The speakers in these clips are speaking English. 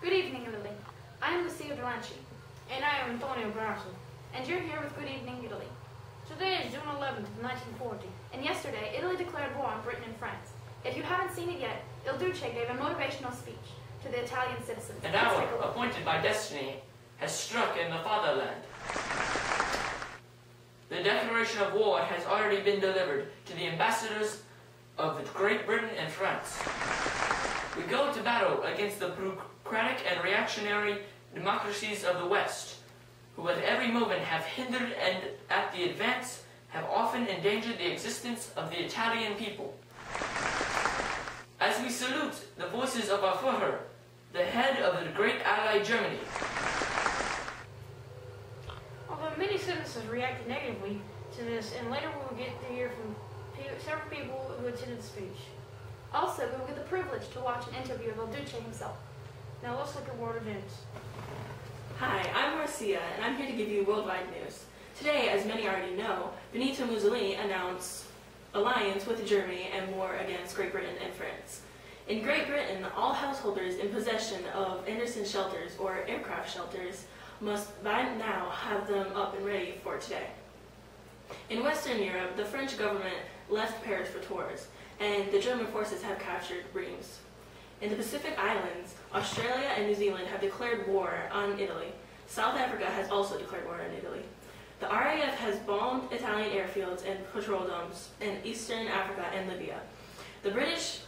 Good evening, Italy. I am Lucia Delanci. And I am Antonio Grasso. And you're here with Good Evening, Italy. Today is June 11th, 1940. And yesterday, Italy declared war on Britain and France. If you haven't seen it yet, Il Duce gave a motivational speech to the Italian citizens. An hour appointed by destiny has struck in the fatherland. The declaration of war has already been delivered to the ambassadors of Great Britain and France. We go to battle against the bureaucratic and reactionary democracies of the West, who at every moment have hindered and at the advance have often endangered the existence of the Italian people. As we salute the voices of our Führer, the head of the great ally Germany. Although many citizens reacted negatively to this, and later we will get to hear from several people who attended the speech. Also, we will get the privilege to watch an interview of Il Duce himself. Now let's look at world events. Hi, I'm Marcia, and I'm here to give you worldwide news. Today, as many already know, Benito Mussolini announced alliance with Germany and war against Great Britain and France. In Great Britain, all householders in possession of Anderson shelters or aircraft shelters must by now have them up and ready for today. In Western Europe, the French government left Paris for tours, and the German forces have captured Reims. In the Pacific Islands, Australia and New Zealand have declared war on Italy. South Africa has also declared war on Italy. The RAF has bombed Italian airfields and patrol dumps in Eastern Africa and Libya. The British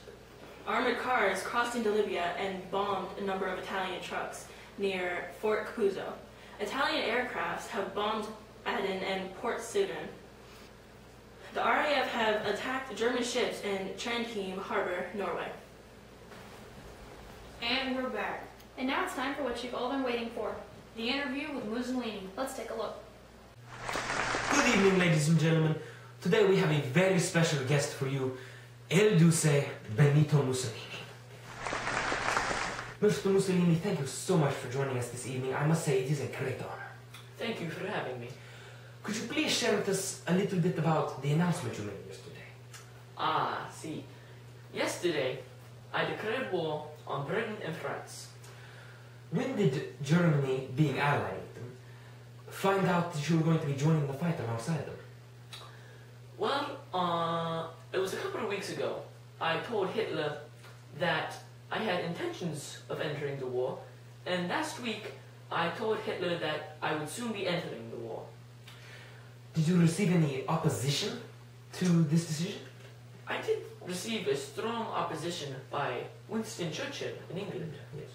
armored cars crossed into Libya and bombed a number of Italian trucks near Fort Capuzzo. Italian aircrafts have bombed Aden and Port Sudan. The RAF have attacked German ships in Trondheim Harbor, Norway. And we're back. And now it's time for what you've all been waiting for. The interview with Mussolini. Let's take a look. Good evening, ladies and gentlemen. Today we have a very special guest for you, Il Duce Benito Mussolini. Mr. Mussolini, thank you so much for joining us this evening. I must say it is a great honor. Thank you for having me. Could you please share with us a little bit about the announcement you made yesterday? See. Yesterday, I declared war on Britain and France. When did Germany, being allied with them, find out that you were going to be joining the fight alongside them? Well, it was a couple of weeks ago. I told Hitler that I had intentions of entering the war, and last week I told Hitler that I would soon be entering the war. Did you receive any opposition to this decision? I did receive a strong opposition by Winston Churchill in England. Yes.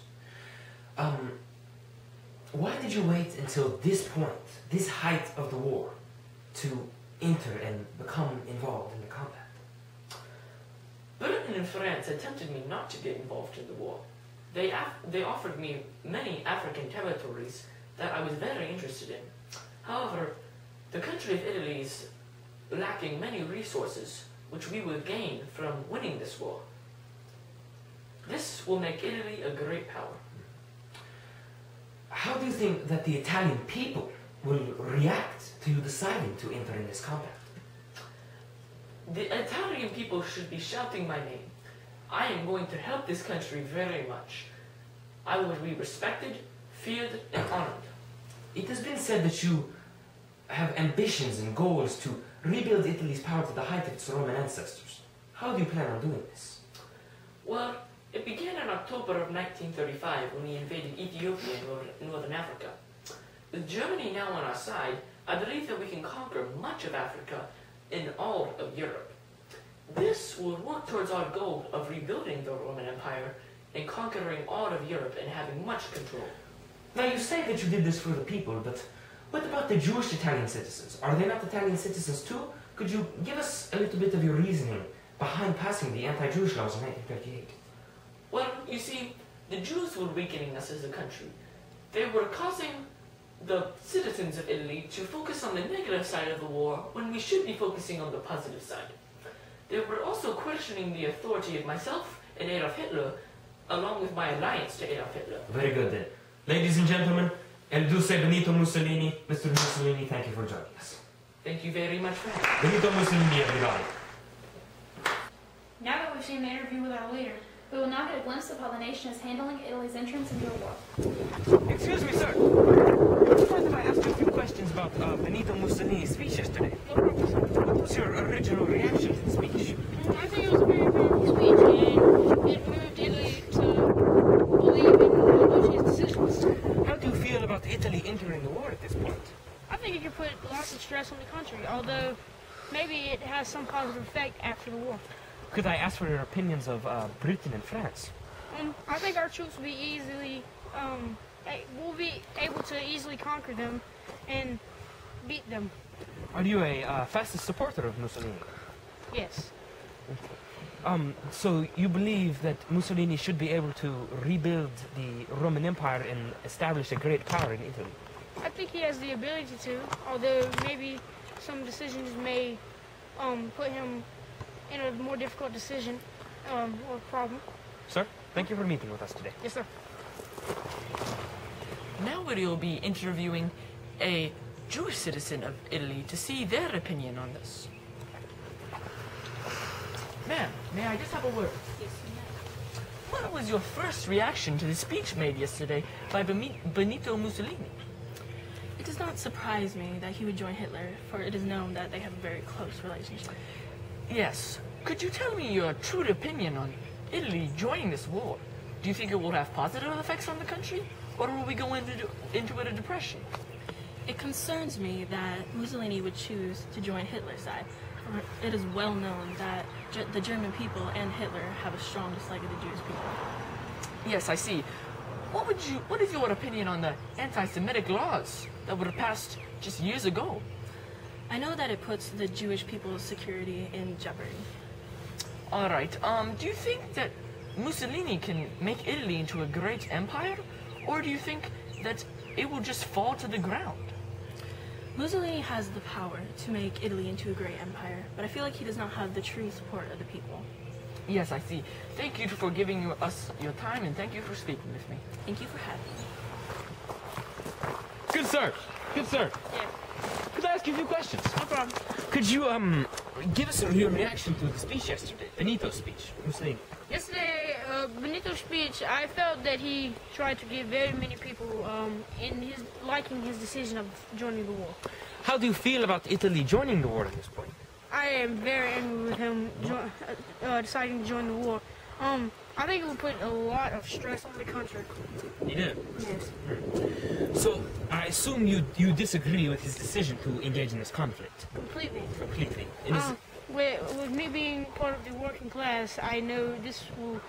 Why did you wait until this point, this height of the war, to enter and become involved in the combat? Britain and France attempted me not to get involved in the war. They offered me many African territories that I was very interested in. However, the country of Italy is lacking many resources which we will gain from winning this war. This will make Italy a great power. How do you think that the Italian people will react to you deciding to enter in this combat? The Italian people should be shouting my name. I am going to help this country very much. I will be respected, feared, and honored. It has been said that you have ambitions and goals to rebuild Italy's power to the height of its Roman ancestors. How do you plan on doing this? Well, it began in October of 1935 when we invaded Ethiopia in northern Africa. With Germany now on our side, I believe that we can conquer much of Africa and all of Europe. This will work towards our goal of rebuilding the Roman Empire and conquering all of Europe and having much control. Now you say that you did this for the people, but what about the Jewish Italian citizens? Are they not Italian citizens too? Could you give us a little bit of your reasoning behind passing the anti-Jewish laws in 1938? Well, you see, the Jews were weakening us as a country. They were causing the citizens of Italy to focus on the negative side of the war when we should be focusing on the positive side. They were also questioning the authority of myself and Adolf Hitler, along with my alliance to Adolf Hitler. Very good then. Ladies and gentlemen, Il Duce Benito Mussolini. Mr. Mussolini, thank you for joining us. Thank you very much for having me. Benito Mussolini, everybody. Now that we've seen the interview with our leader, We will now get a glimpse of how the nation is handling Italy's entrance into a war. Excuse me, sir. Would you mind if I ask you a few questions about Benito Mussolini's speech yesterday? What was your original reaction to the speech? I think it was a very powerful speech, and it moved Italy to believe in his decisions. How do you feel about Italy entering the war at this point? I think it could put lots of stress on the country, although maybe it has some positive effect after the war. Could I ask for your opinions of Britain and France? I think our troops will be able to easily conquer them and beat them. Are you a fastest supporter of Mussolini? Yes. So you believe that Mussolini should be able to rebuild the Roman Empire and establish a great power in Italy? I think he has the ability to, although maybe some decisions may put him in a more difficult decision or problem. Sir, thank you for meeting with us today. Yes, sir. Now we will be interviewing a Jewish citizen of Italy to see their opinion on this. Ma'am, may I just have a word? Yes, What was your first reaction to the speech made yesterday by Benito Mussolini? It does not surprise me that he would join Hitler, for it is known that they have a very close relationship. Yes. Could you tell me your true opinion on Italy joining this war? Do you think it will have positive effects on the country? Or will we go into a depression? It concerns me that Mussolini would choose to join Hitler's side, for it is well known that the German people and Hitler have a strong dislike of the Jewish people. Yes, I see. What is your opinion on the anti-Semitic laws that were passed just years ago? I know that it puts the Jewish people's security in jeopardy. All right. Do you think that Mussolini can make Italy into a great empire? Or do you think that it will just fall to the ground? Mussolini has the power to make Italy into a great empire, but I feel like he does not have the true support of the people. Yes, I see. Thank you for giving us your time, and thank you for speaking with me. Thank you for having me. Good sir. Good sir. Yeah. Could I ask you a few questions? No problem. Could you give us your reaction to the speech yesterday, Benito's speech, Mussolini? Yesterday, Benito's speech, I felt that he tried to give very many people liking his decision of joining the war. How do you feel about Italy joining the war at this point? I am very angry with him deciding to join the war. I think it would put a lot of stress on the country. You do? Yes. So, I assume you disagree with his decision to engage in this conflict? Completely. Completely. With me being part of the working class, I know this will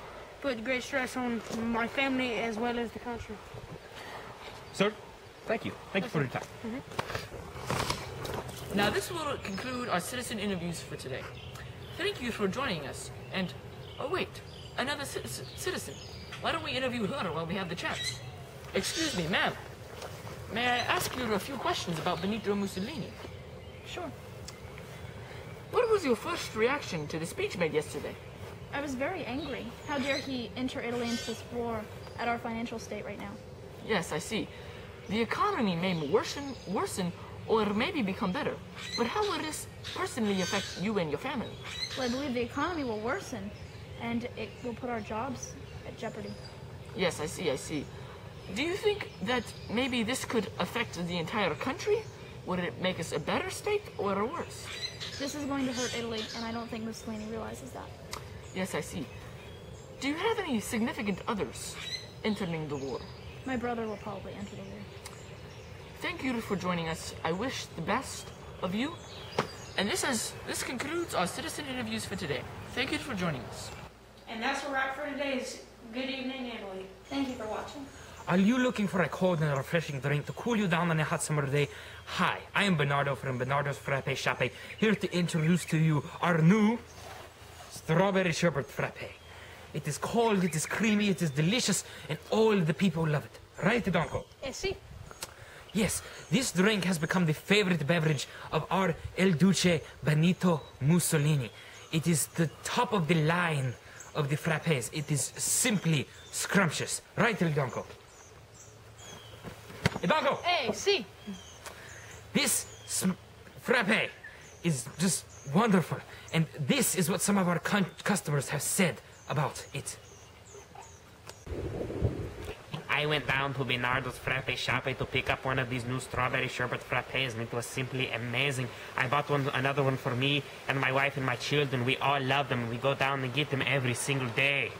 put great stress on my family as well as the country. Sir, thank you. Thank you for your time. Now, this will conclude our citizen interviews for today. Thank you for joining us. And, oh wait, another citizen. Why don't we interview her while we have the chance? Excuse me, ma'am. May I ask you a few questions about Benito Mussolini? Sure. What was your first reaction to the speech made yesterday? I was very angry. How dare he enter Italy into this war at our financial state right now? Yes, I see. The economy may worsen or maybe become better. But how will this personally affect you and your family? Well, I believe the economy will worsen, and it will put our jobs at jeopardy. Yes, I see. Do you think that maybe this could affect the entire country? Would it make us a better state or a worse? This is going to hurt Italy, and I don't think Mussolini realizes that. Yes, I see. Do you have any significant others entering the war? My brother will probably enter the war. Thank you for joining us. I wish the best of you. And this concludes our citizen interviews for today. Thank you for joining us. And that's a wrap for today's Good Evening Italy. Thank you for watching. Are you looking for a cold and refreshing drink to cool you down on a hot summer day? Hi, I am Bernardo from Bernardo's Frappe Shappe, here to introduce to you our new strawberry sherbet frappe. It is cold, it is creamy, it is delicious, and all the people love it. Right, Donko? See? Yes, this drink has become the favorite beverage of our El Duce Benito Mussolini. It is the top of the line of the frappes. It is simply scrumptious. Right, El Donko? Donko! Hey, see? This frappe is just wonderful. And this is what some of our customers have said about it. I went down to Bernardo's frappe shop to pick up one of these new strawberry sherbet frappes, and it was simply amazing. I bought another one for me and my wife and my children. We all love them. We go down and get them every single day.